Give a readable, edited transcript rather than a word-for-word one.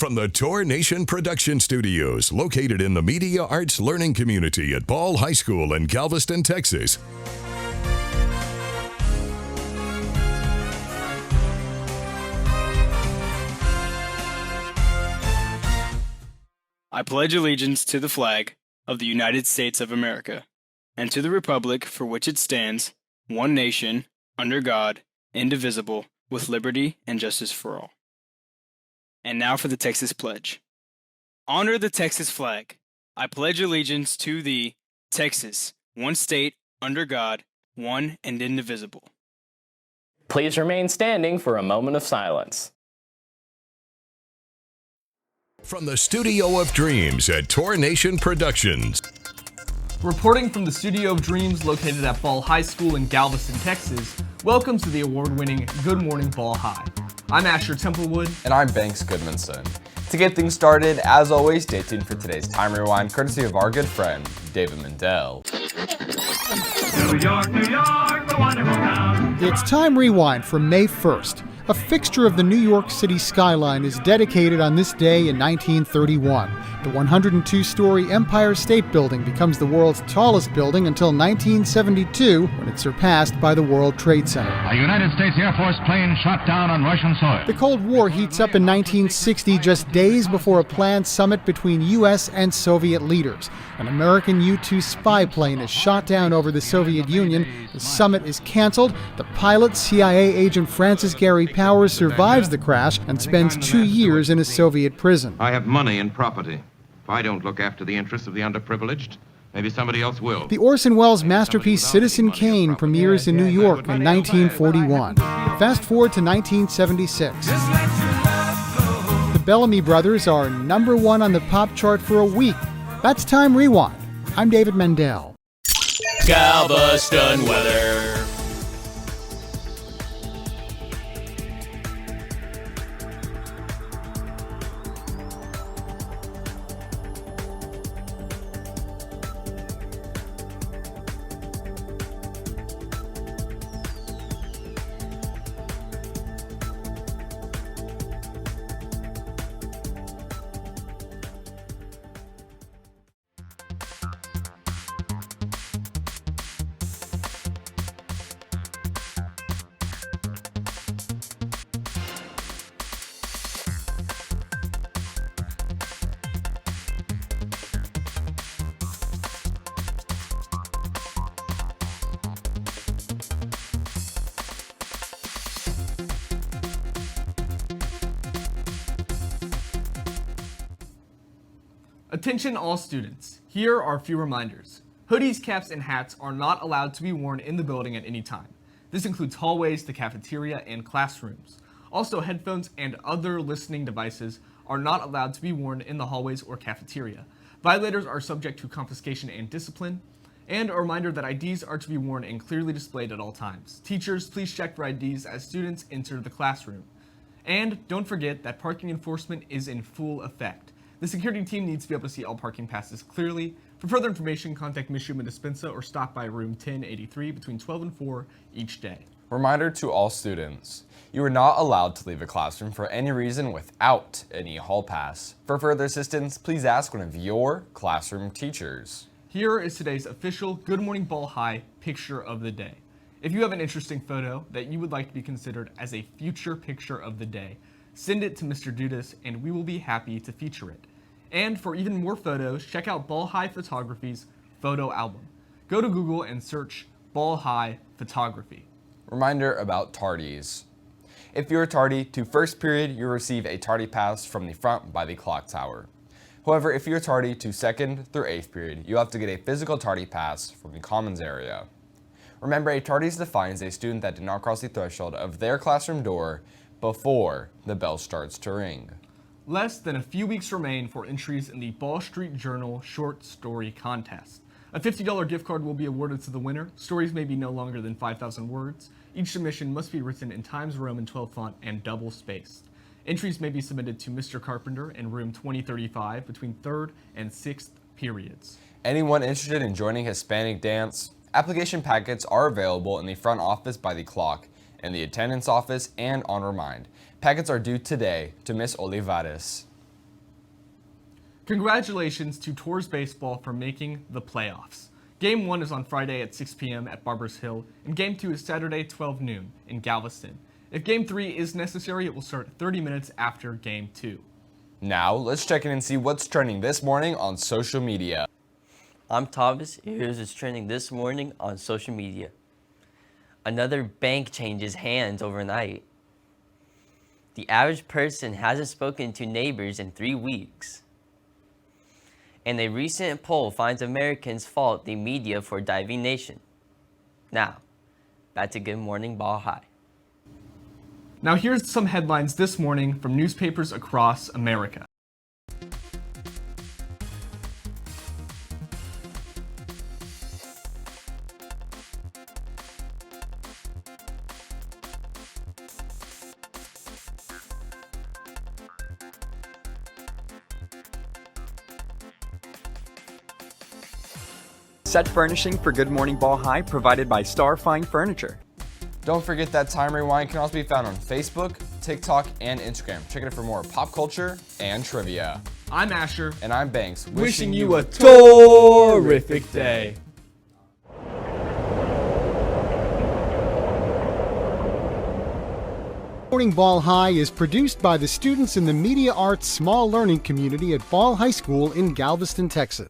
From the Tour Nation Production Studios, located in the Media Arts Learning Community at Ball High School in Galveston, Texas. I pledge allegiance to the flag of the United States of America, and to the republic for which it stands, one nation, under God, indivisible, with liberty and justice for all. And now for the Texas Pledge. Honor the Texas flag. I pledge allegiance to the Texas, one state, under God, one and indivisible. Please remain standing for a moment of silence. From the Studio of Dreams at Tour Nation Productions. Reporting from the Studio of Dreams located at Ball High School in Galveston, Texas, welcome to the award-winning Good Morning Ball High. I'm Asher Templewood. And I'm Banks Goodmanson. To get things started, as always, stay tuned for today's Time Rewind, courtesy of our good friend, David Mendel. New York, New York, the wonderful town. It's Time Rewind for May 1st. A fixture of the New York City skyline is dedicated on this day in 1931. The 102-story Empire State Building becomes the world's tallest building until 1972, when it's surpassed by the World Trade Center. A United States Air Force plane shot down on Russian soil. The Cold War heats up in 1960, just days before a planned summit between U.S. and Soviet leaders. An American U-2 spy plane is shot down over the Soviet Union. The summit is canceled. The pilot, CIA agent Francis Gary Powers, survives the crash and spends 2 years in a Soviet prison. I have money and property. If I don't look after the interests of the underprivileged, maybe somebody else will. The Orson Welles masterpiece Citizen Kane premieres in New York in 1941. Fast forward to 1976. The Bellamy Brothers are #1 on the pop chart for a week. That's Time Rewind. I'm David Mendel. Galveston weather. Attention all students. Here are a few reminders. Hoodies, caps, and hats are not allowed to be worn in the building at any time. This includes hallways, the cafeteria, and classrooms. Also, headphones and other listening devices are not allowed to be worn in the hallways or cafeteria. Violators are subject to confiscation and discipline. And a reminder that IDs are to be worn and clearly displayed at all times. Teachers, please check for IDs as students enter the classroom. And don't forget that parking enforcement is in full effect. The security team needs to be able to see all parking passes clearly. For further information, contact Ms. Schumann Dispensa or stop by room 1083 between 12 and 4 each day. Reminder to all students, you are not allowed to leave a classroom for any reason without any hall pass. For further assistance, please ask one of your classroom teachers. Here is today's official Good Morning Ball High picture of the day. If you have an interesting photo that you would like to be considered as a future picture of the day, send it to Mr. Dudas and we will be happy to feature it. And for even more photos, check out Ball High Photography's photo album. Go to Google and search Ball High Photography. Reminder about tardies. If you're tardy to first period, you'll receive a tardy pass from the front by the clock tower. However, if you're tardy to second through 8th period, you'll have to get a physical tardy pass from the commons area. Remember, a tardy is defined as a student that did not cross the threshold of their classroom door before the bell starts to ring. Less than a few weeks remain for entries in the Ball Street Journal Short Story Contest. A $50 gift card will be awarded to the winner. Stories may be no longer than 5,000 words. Each submission must be written in Times Roman 12 font and double-spaced. Entries may be submitted to Mr. Carpenter in room 2035 between 3rd and 6th periods. Anyone interested in joining Hispanic dance? Application packets are available in the front office by the clock, in the attendance office, and on Remind. Packets are due today to Miss Olivares. Congratulations to Tours Baseball for making the playoffs. Game 1 is on Friday at 6 p.m. at Barbers Hill, and Game 2 is Saturday, 12 noon in Galveston. If Game 3 is necessary, it will start 30 minutes after Game 2. Now, let's check in and see what's trending this morning on social media. I'm Thomas, and here's what's trending this morning on social media. Another bank changes hands overnight. The average person hasn't spoken to neighbors in 3 weeks. And a recent poll finds Americans fault the media for diving nation. Now, back to Good Morning Ball High. Now here's some headlines this morning from newspapers across America. Set furnishing for Good Morning Ball High provided by Star Fine Furniture. Don't forget that Time Rewind can also be found on Facebook, TikTok, and Instagram. Check it out for more pop culture and trivia. I'm Asher. And I'm Banks. Wishing you a terrific day. Morning Ball High is produced by the students in the Media Arts Small Learning Community at Ball High School in Galveston, Texas.